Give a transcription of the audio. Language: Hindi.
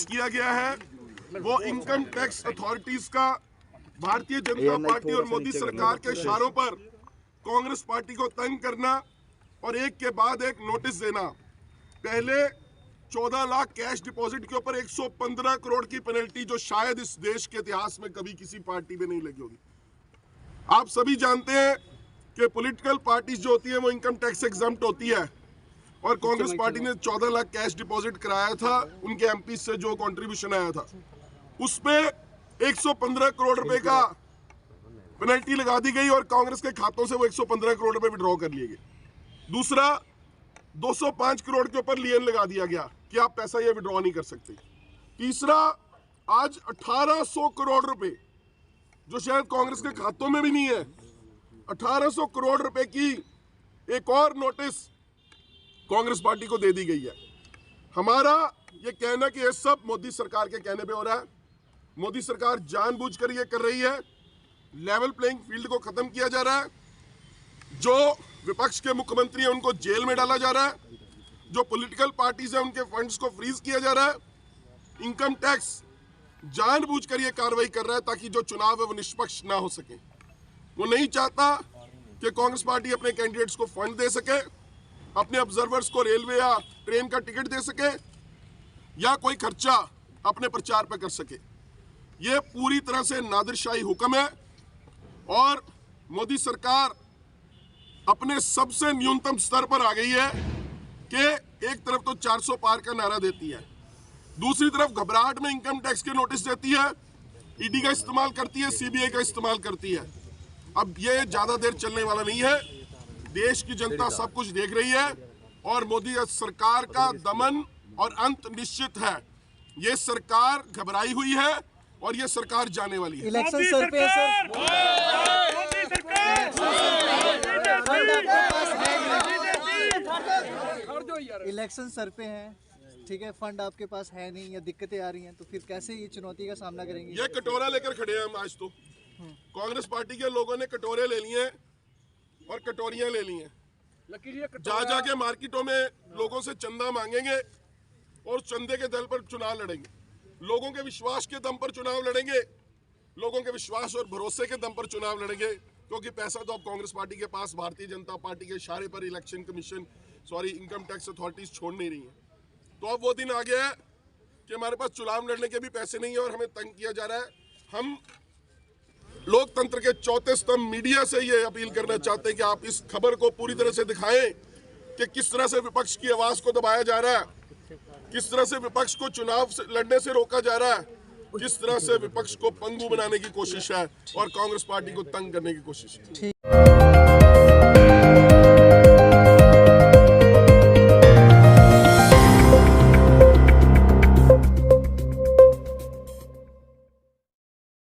पास किया गया है वो इनकम टैक्स अथॉरिटीज का भारतीय जनता पार्टी और मोदी सरकार के इशारों पर कांग्रेस पार्टी को तंग करना और एक के बाद एक नोटिस देना। पहले 14 लाख कैश डिपॉजिट के ऊपर 115 करोड़ की पेनल्टी, जो शायद इस देश के इतिहास में कभी किसी पार्टी में नहीं लगी होगी। आप सभी जानते हैं कि पॉलिटिकल पार्टीज जो होती है वो इनकम टैक्स एग्जम्प्ट होती है, और कांग्रेस पार्टी ने 14 लाख कैश डिपॉजिट कराया था उनके एमपी से, जो कंट्रीब्यूशन आया था उसपे 115 करोड़ रुपए का पेनल्टी लगा दी गई और कांग्रेस के खातों से वो 115 करोड़ रुपए विड्रॉ कर लिए गए। दूसरा, 205 करोड़ के ऊपर लियन लगा दिया गया कि आप पैसा ये विड्रॉ नहीं कर सकते। तीसरा, आज 1800 करोड़ रुपए जो शायद कांग्रेस के खातों में भी नहीं है, 1800 करोड़ रुपए की एक और नोटिस कांग्रेस पार्टी को दे दी गई है। हमारा ये कहना कि ये सब मोदी सरकार के कहने पे हो रहा है। मोदी सरकार जानबूझकर ये कर रही है, लेवल प्लेइंग फील्ड को खत्म किया जा रहा है। जो विपक्ष के मुख्यमंत्री हैं उनको जेल में डाला जा रहा है, जो पॉलिटिकल पार्टीज हैं उनके फंड्स को फ्रीज किया जा रहा है। इनकम टैक्स जानबूझकर ये कार्रवाई कर रहा है ताकि जो चुनाव है वो निष्पक्ष ना हो सके। वो नहीं चाहता कि कांग्रेस पार्टी अपने कैंडिडेट्स को फंड दे सके, अपने ऑब्जर्वर्स को रेलवे या ट्रेन का टिकट दे सके, या कोई खर्चा अपने प्रचार पर कर सके। ये पूरी तरह से नादिरशाही हुक्म है और मोदी सरकार अपने सबसे न्यूनतम स्तर पर आ गई है कि एक तरफ तो 400 पार का नारा देती है, दूसरी तरफ घबराहट में इनकम टैक्स के नोटिस देती है, ईडी का इस्तेमाल करती है, सीबीआई का इस्तेमाल करती है। अब ये ज्यादा देर चलने वाला नहीं है। देश की जनता सब कुछ देख रही है और मोदी सरकार का दमन और अंत निश्चित है। ये सरकार घबराई हुई है और ये सरकार जाने वाली है। इलेक्शन सर पे है सर। इलेक्शन सर पे है, ठीक है, फंड आपके पास है नहीं या दिक्कतें आ रही हैं, तो फिर कैसे ये चुनौती का सामना करेंगे? ये कटोरा लेकर खड़े हैं हम आज। तो कांग्रेस पार्टी के लोगों ने कटोरे ले लिए और कटोरियां ले ली हैं। जा जाके मार्केटों में लोगों से चंदा मांगेंगे और चंदे के दल पर चुनाव लड़ेंगे। लोगों के विश्वास के दम पर चुनाव लड़ेंगे, लोगों के विश्वास और भरोसे के दम पर चुनाव लड़ेंगे, क्योंकि पैसा तो अब कांग्रेस पार्टी के पास भारतीय जनता पार्टी के इशारे पर election commission income tax authorities छोड़ नहीं रही है। तो अब वो दिन आ गया है कि हमारे पास चुनाव लड़ने के भी पैसे नहीं है और हमें तंग किया जा रहा है। हम लोकतंत्र के चौथे स्तंभ मीडिया से ये अपील करना चाहते हैं कि आप इस खबर को पूरी तरह से दिखाएं कि किस तरह से विपक्ष की आवाज को दबाया जा रहा है, किस तरह से विपक्ष को चुनाव लड़ने से रोका जा रहा है, किस तरह से विपक्ष को पंगु बनाने की कोशिश है और कांग्रेस पार्टी को तंग करने की कोशिश है।